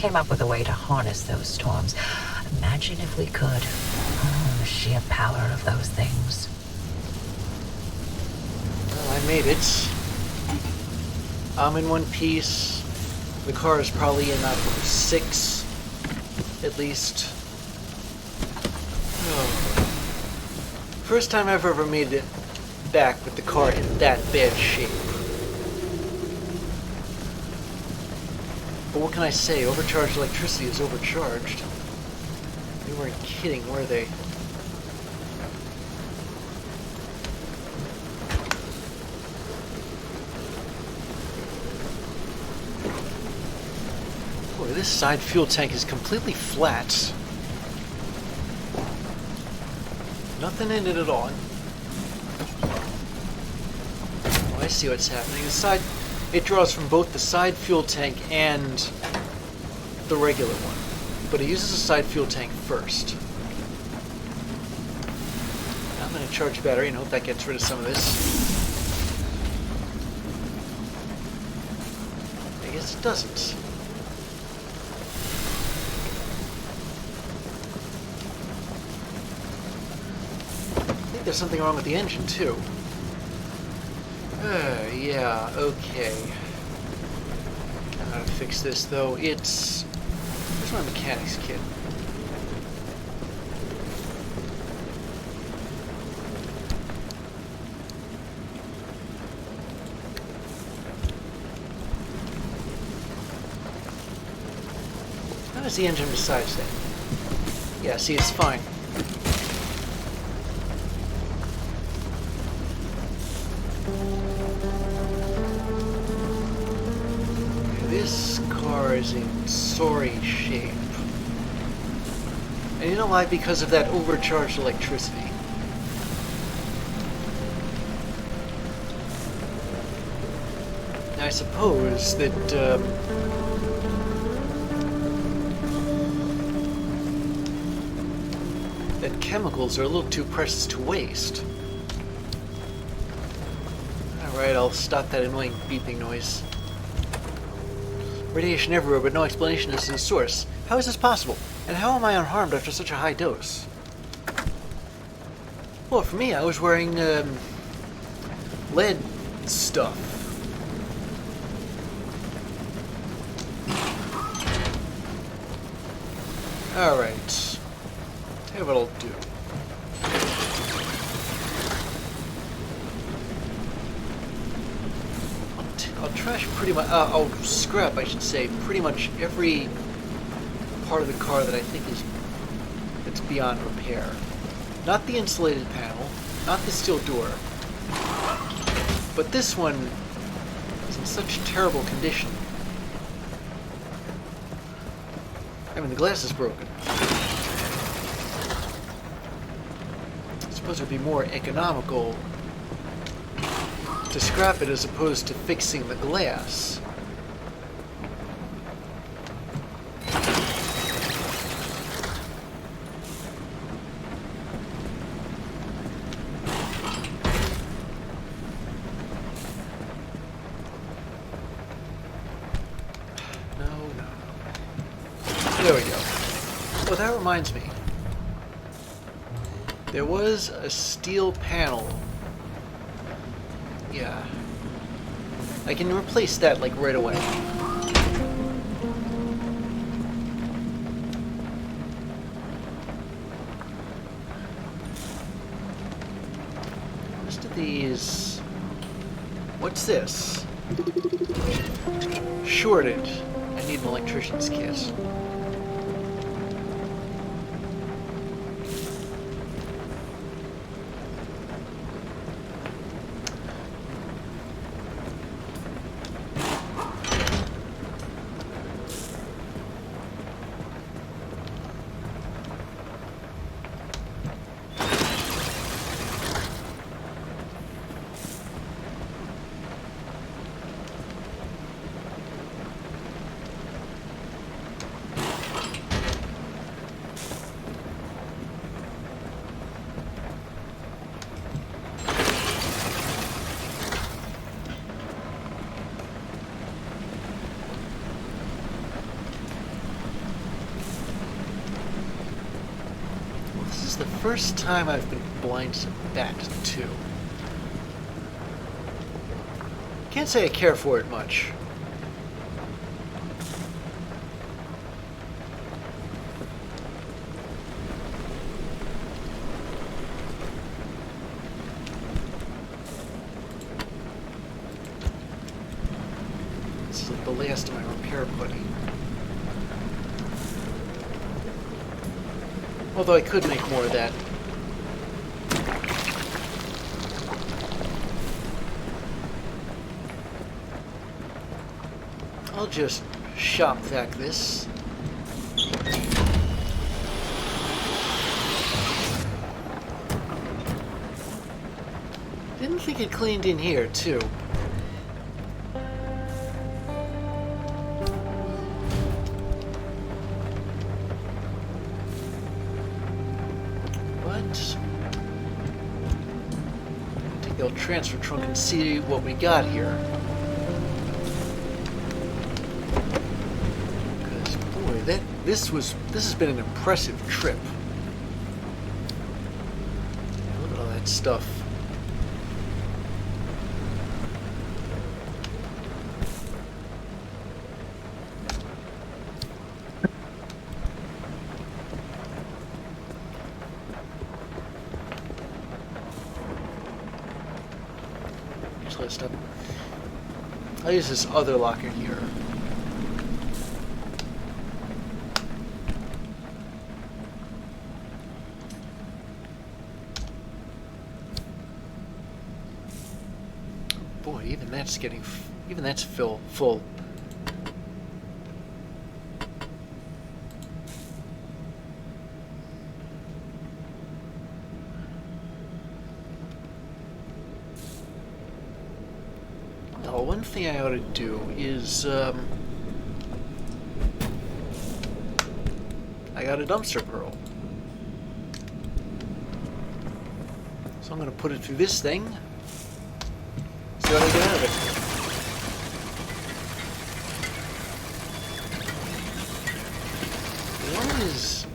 came up with a way to harness those storms. Imagine if we could. Oh, the sheer power of those things. Well, I made it. I'm in one piece. The car is probably in, 6, at least. Oh. First time I've ever made it back with the car in that bad shape. But what can I say? Overcharged electricity is overcharged. They weren't kidding, were they? Boy, this side fuel tank is completely flat. Nothing in it at all. Oh, I see what's happening. It draws from both the side fuel tank and the regular one. But it uses the side fuel tank first. I'm going to charge the battery and hope that gets rid of some of this. I guess it doesn't. I think there's something wrong with the engine, too. Yeah, okay. I know how to fix this, though. Where's my mechanics kit? How does the engine besides that? Yeah, see, it's fine. This car is in sorry shape. And you know why? Because of that overcharged electricity. Now, I suppose that that chemicals are a little too precious to waste. Alright, I'll stop that annoying beeping noise. Radiation everywhere, but no explanation as to the source. How is this possible? And how am I unharmed after such a high dose? Well, for me, I was wearing, lead stuff. Alright. Tell you what I'll do. I'll trash pretty much, I'll scrap, I should say, pretty much every part of the car that I think that's beyond repair. Not the insulated panel, not the steel door, but this one is in such terrible condition. I mean, the glass is broken. I suppose it would be more economical to scrap it as opposed to fixing the glass. No. There we go. Well, that reminds me. There was a steel panel. Yeah. I can replace that, like, right away. Most of these... What's this? Shorted. I need an electrician's kit. first time I've been blind to that, too. Can't say I care for it much. This is like the last of my repair putty. Although I could make more of that. I'll just shop vac this. Didn't think it cleaned in here, too. Transfer trunk and see what we got here. Because boy, this has been an impressive trip. Look at all that stuff. I'll use this other locker here. Boy, even that's full. One thing I ought to do is, I got a dumpster pearl. So I'm going to put it through this thing. See what I get out of it. One is...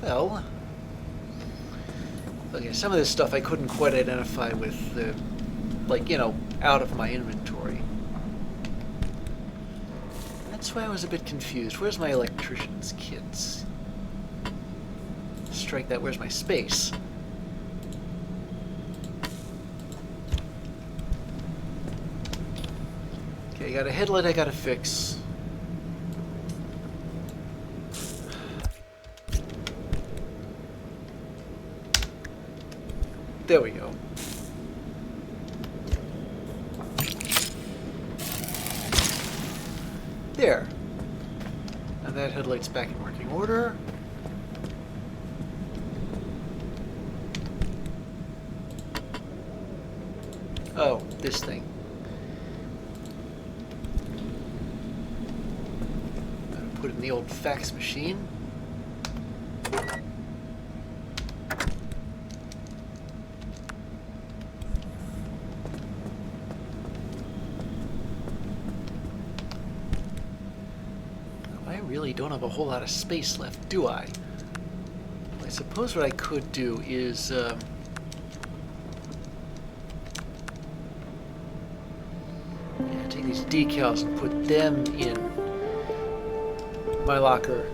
well... okay, some of this stuff I couldn't quite identify with the, like, you know, out of my inventory. That's why I was a bit confused. Where's my electrician's kits? Strike that, where's my space? Okay, I got a headlight I gotta fix. There we go. There. And that headlight's back in working order. Oh, this thing. Gotta put it in the old fax machine. Don't have a whole lot of space left, do I? I suppose what I could do is yeah, take these decals and put them in my locker.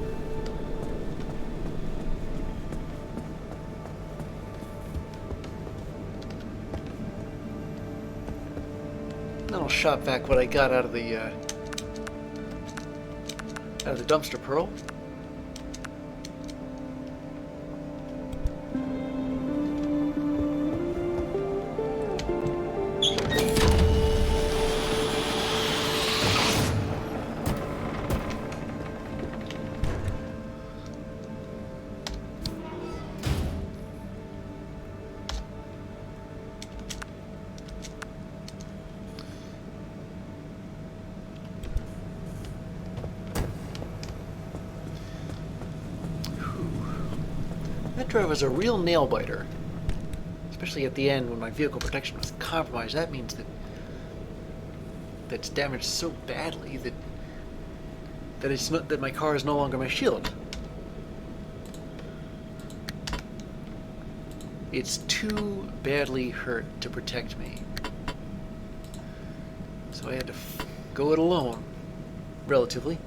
Then I'll shop back what I got out of the dumpster pearl. That driver was a real nail biter, especially at the end when my vehicle protection was compromised. That means that's damaged so badly that my car is no longer my shield. It's too badly hurt to protect me. So I had to go it alone, relatively.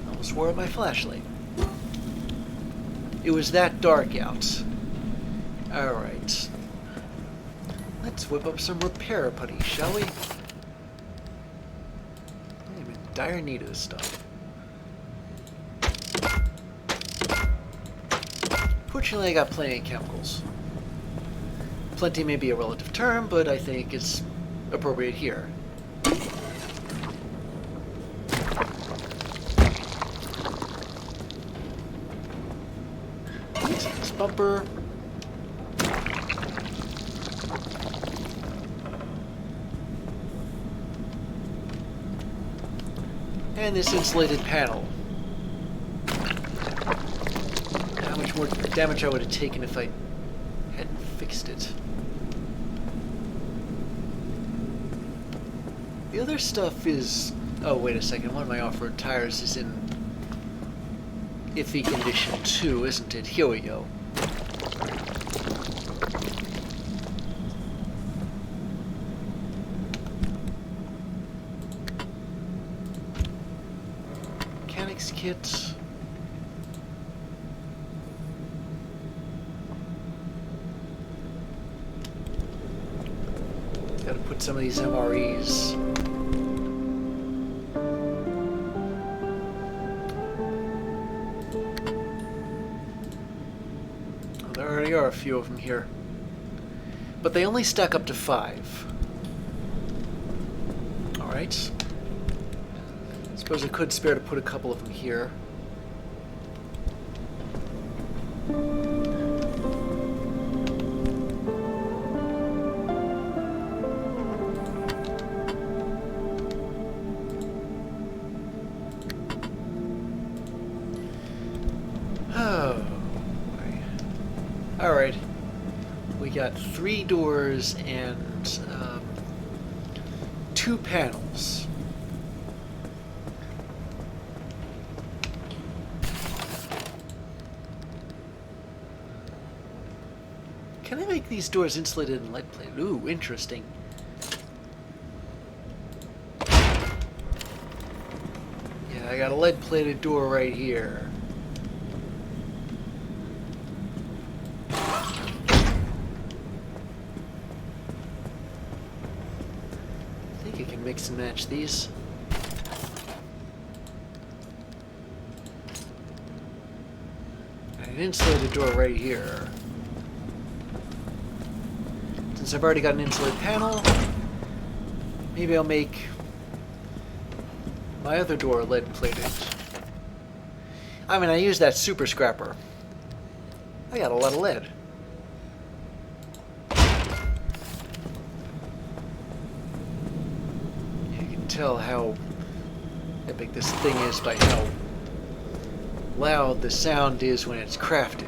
Almost wore out my flashlight. It was that dark out. Alright. Let's whip up some repair putty, shall we? I'm in dire need of this stuff. Fortunately, I got plenty of chemicals. Plenty may be a relative term, but I think it's appropriate here. This bumper. And this insulated panel. How much more damage I would have taken if I hadn't fixed it. The other stuff is... Oh, wait a second. One of my off-road tires is in iffy condition too, isn't it? Here we go. Mechanics kit. Gotta put some of these MREs. Oh, there already are a few of them here. But they only stack up to 5. Alright. Suppose I could spare to put a couple of them here. Oh, all right. We got 3 doors and 2 panels. Can I make these doors insulated and lead plated? Ooh, interesting. Yeah, I got a lead plated door right here. I think I can mix and match these. And an insulated door right here. Since I've already got an insulated panel, maybe I'll make my other door lead plated. I mean, I used that super scrapper. I got a lot of lead. You can tell how epic this thing is by how loud the sound is when it's crafted.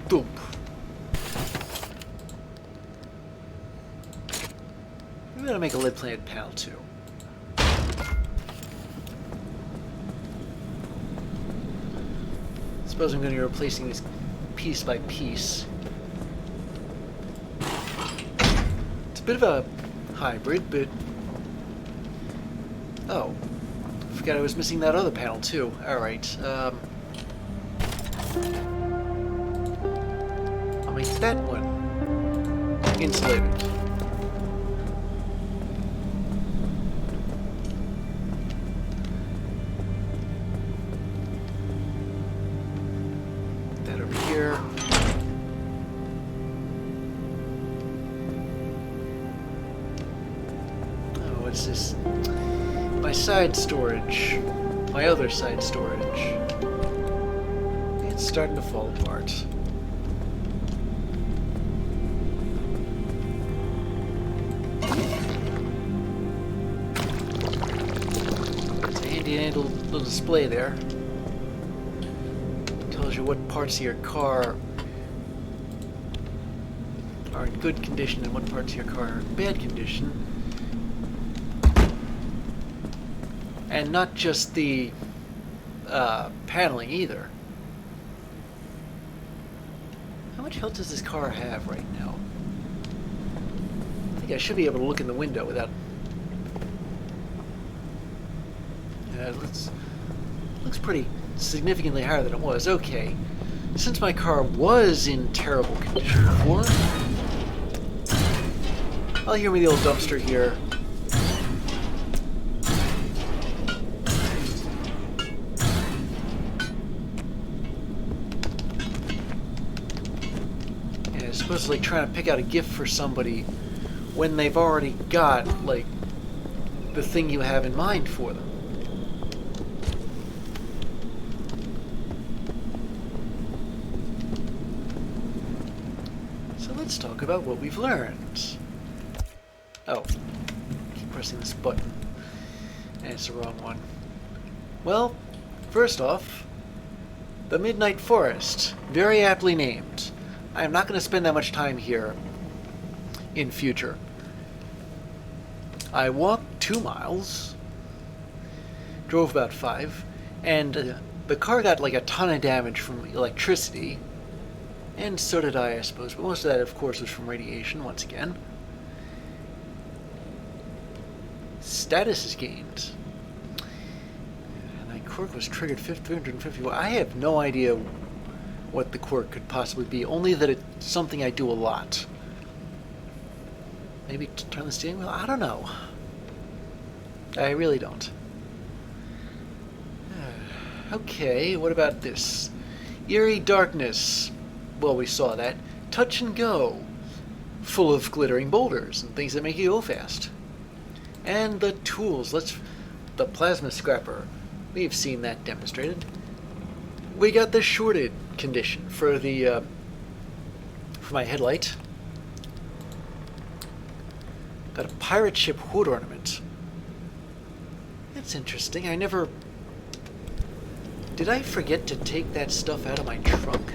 Boom. I'm gonna make a lead plated panel too. Suppose I'm gonna be replacing these piece by piece. It's a bit of a hybrid, but oh, I forgot I was missing that other panel too. All right, I'll make that one insulated. What's this? My side storage. My other side storage. It's starting to fall apart. It's a handy little display there. Tells you what parts of your car are in good condition and what parts of your car are in bad condition. And not just the paneling either. How much health does this car have right now? I think I should be able to look in the window without... looks pretty significantly higher than it was. Okay. Since my car was in terrible condition before, I'll hear me the old dumpster here. Yeah, supposedly trying to pick out a gift for somebody when they've already got, like, the thing you have in mind for them. Let's talk about what we've learned. Oh, keep pressing this button. And it's the wrong one. Well, first off, the Midnight Forest. Very aptly named. I am not going to spend that much time here in future. I walked 2 miles, drove about 5, and the car got like a ton of damage from electricity. And so did I suppose. But most of that, of course, was from radiation, once again. Status is gained. And my quirk was triggered 350. I have no idea what the quirk could possibly be. Only that it's something I do a lot. Maybe turn the steering wheel? I don't know. I really don't. Okay, what about this? Eerie darkness. Well, we saw that. Touch and go. Full of glittering boulders and things that make you go fast. And the tools. The plasma scrapper. We've seen that demonstrated. We got the shorted condition for the for my headlight. Got a pirate ship hood ornament. That's interesting. Did I forget to take that stuff out of my trunk?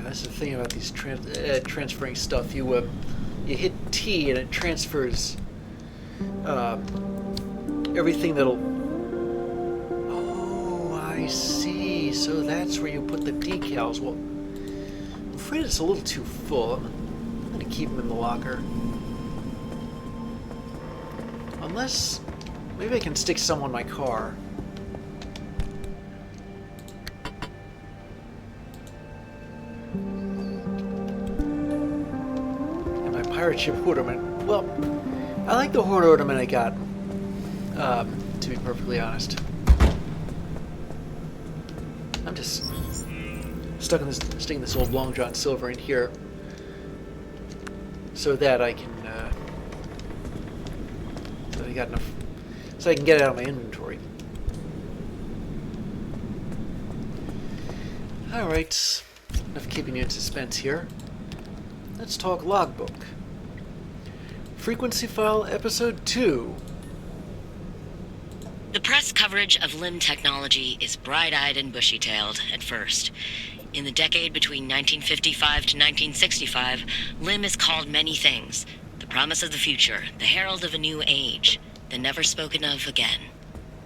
That's the thing about these transferring stuff. You hit T and it transfers everything that'll... Oh, I see. So that's where you put the decals. Well, I'm afraid it's a little too full. I'm going to keep them in the locker. Unless... maybe I can stick some on my car. Pirate ship hood ornament. Well, I like the hood ornament I got, to be perfectly honest. I'm just sticking this old Long John Silver in here so that I can, so I got enough, so I can get it out of my inventory. Alright, enough keeping you in suspense here. Let's talk logbook. Frequency File Episode 2. The press coverage of LIM technology is bright-eyed and bushy-tailed at first. In the decade between 1955 to 1965, LIM is called many things. The promise of the future, the herald of a new age, then never spoken of again.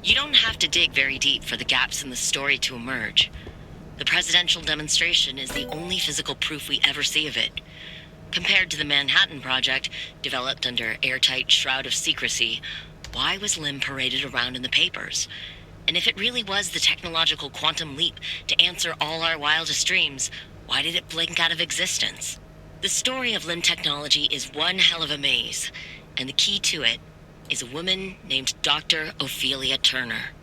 You don't have to dig very deep for the gaps in the story to emerge. The presidential demonstration is the only physical proof we ever see of it. Compared to the Manhattan Project, developed under airtight shroud of secrecy, why was LIM paraded around in the papers? And if it really was the technological quantum leap to answer all our wildest dreams, why did it blink out of existence? The story of LIM technology is one hell of a maze, and the key to it is a woman named Dr. Ophelia Turner.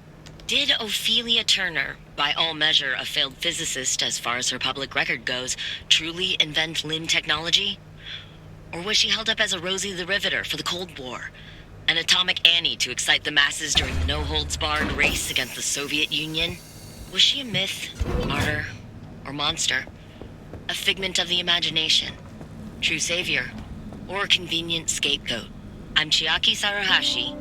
Did Ophelia Turner, by all measure a failed physicist as far as her public record goes, truly invent LIM technology? Or was she held up as a Rosie the Riveter for the Cold War? An Atomic Annie to excite the masses during the no-holds-barred race against the Soviet Union? Was she a myth, martyr, or monster? A figment of the imagination? True savior? Or a convenient scapegoat? I'm Chiaki Saruhashi,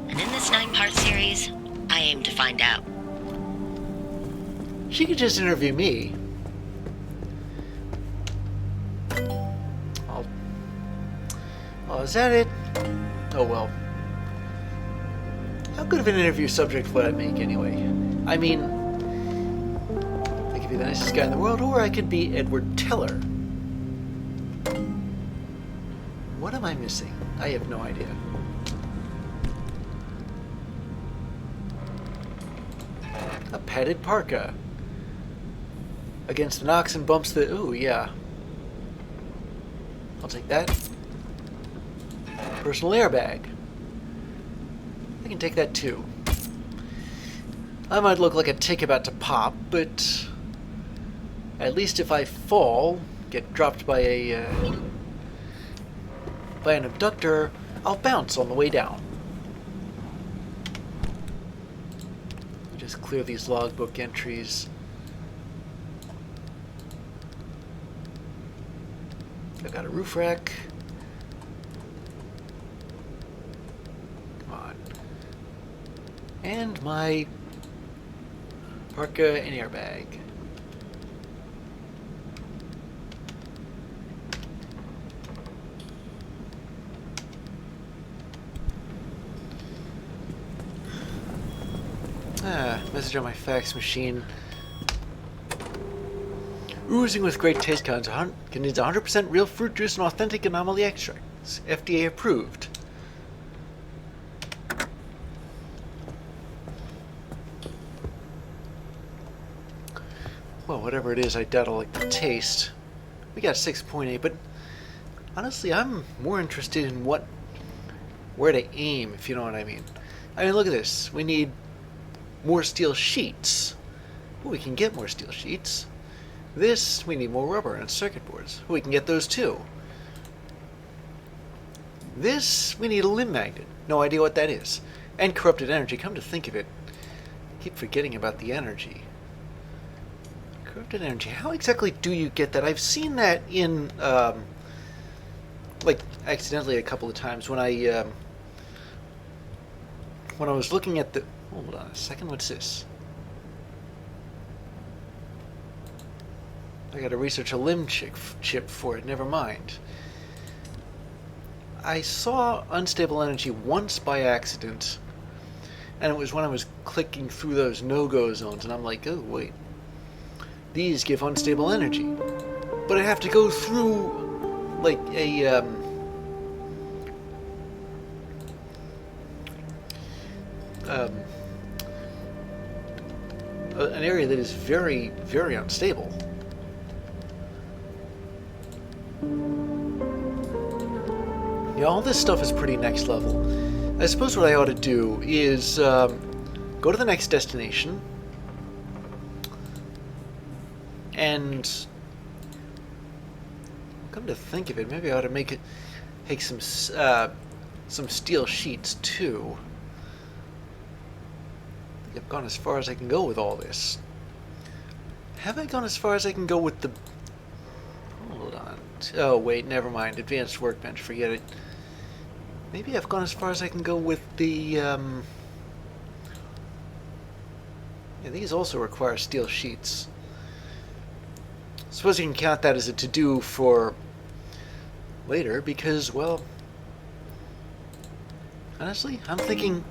and in this 9-part series, I aim to find out. She could just interview me. Oh, is that it? Oh well. How good of an interview subject would I make anyway? I mean, I could be the nicest guy in the world, or I could be Edward Teller. What am I missing? I have no idea. A padded parka. Against an ox and bumps the... Ooh, yeah. I'll take that. Personal airbag. I can take that too. I might look like a tick about to pop, but at least if I fall, get dropped by an abductor, I'll bounce on the way down. Just clear these logbook entries. I've got a roof rack. Come on. And my parka and airbag. Message on my fax machine. Oozing with great taste, contains 100% real fruit juice and authentic anomaly extracts. FDA approved. Well, whatever it is, I doubt I'll like the taste. We got 6.8, but honestly, I'm more interested in where to aim, if you know what I mean. I mean, look at this. We need more steel sheets. Well, we can get more steel sheets. This, we need more rubber and circuit boards. We can get those too. This, we need a limb magnet. No idea what that is. And corrupted energy. Come to think of it, I keep forgetting about the energy. Corrupted energy. How exactly do you get that? I've seen that in, like, accidentally a couple of times when I was looking at the... Hold on a second. What's this? I gotta research a limb chip for it. Never mind. I saw unstable energy once by accident, and it was when I was clicking through those no-go zones, and I'm like, oh wait, these give unstable energy, but I have to go through like an area that is very, very unstable. Yeah, all this stuff is pretty next level. I suppose what I ought to do is go to the next destination and, come to think of it, maybe I ought to take some steel sheets too. I think I've gone as far as I can go with all this. Have I gone as far as I can go with the... Hold on. Oh wait, never mind. Advanced workbench, forget it. Maybe I've gone as far as I can go with the... Yeah, these also require steel sheets. Suppose you can count that as a to-do for later, because, well... Honestly, I'm thinking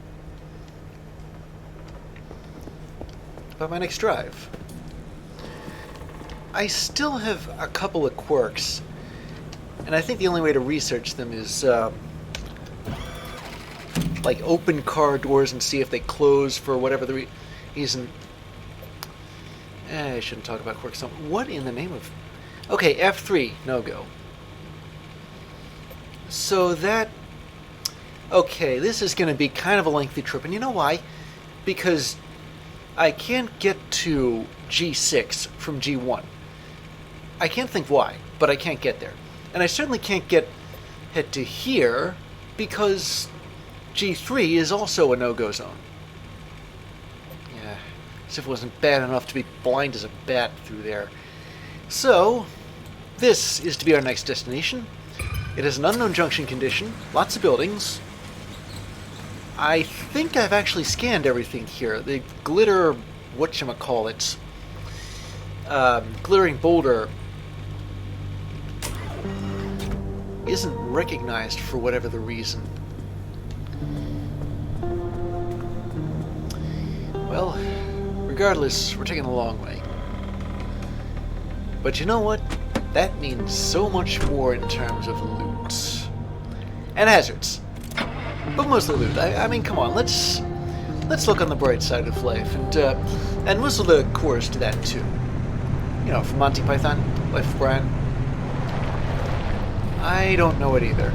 about my next drive. I still have a couple of quirks, and I think the only way to research them is like open car doors and see if they close for whatever the reason. I shouldn't talk about quirks. What in the name of... Okay, F3, no go. So that... Okay, this is going to be kind of a lengthy trip, and you know why? Because I can't get to G6 from G1. I can't think why, but I can't get there. And I certainly can't head to here because G3 is also a no-go zone. Yeah, as if it wasn't bad enough to be blind as a bat through there. So, this is to be our next destination. It is an unknown junction condition, lots of buildings. I think I've actually scanned everything here. The glitter, whatchamacallit, glittering boulder isn't recognized for whatever the reason. Well, regardless, we're taking a long way. But you know what? That means so much more in terms of loot. And hazards. But mostly loot. I mean, come on, let's look on the bright side of life and whistle the chorus to that too. You know, from Monty Python, Life of Brian. I don't know it either.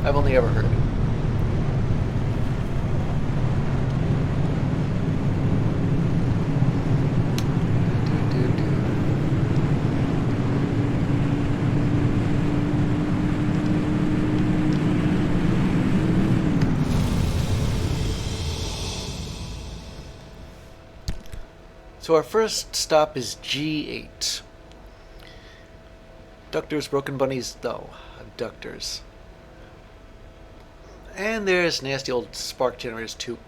I've only ever heard it. So our first stop is G8. Abductors, broken bunnies, though. Abductors. And there's nasty old spark generators too.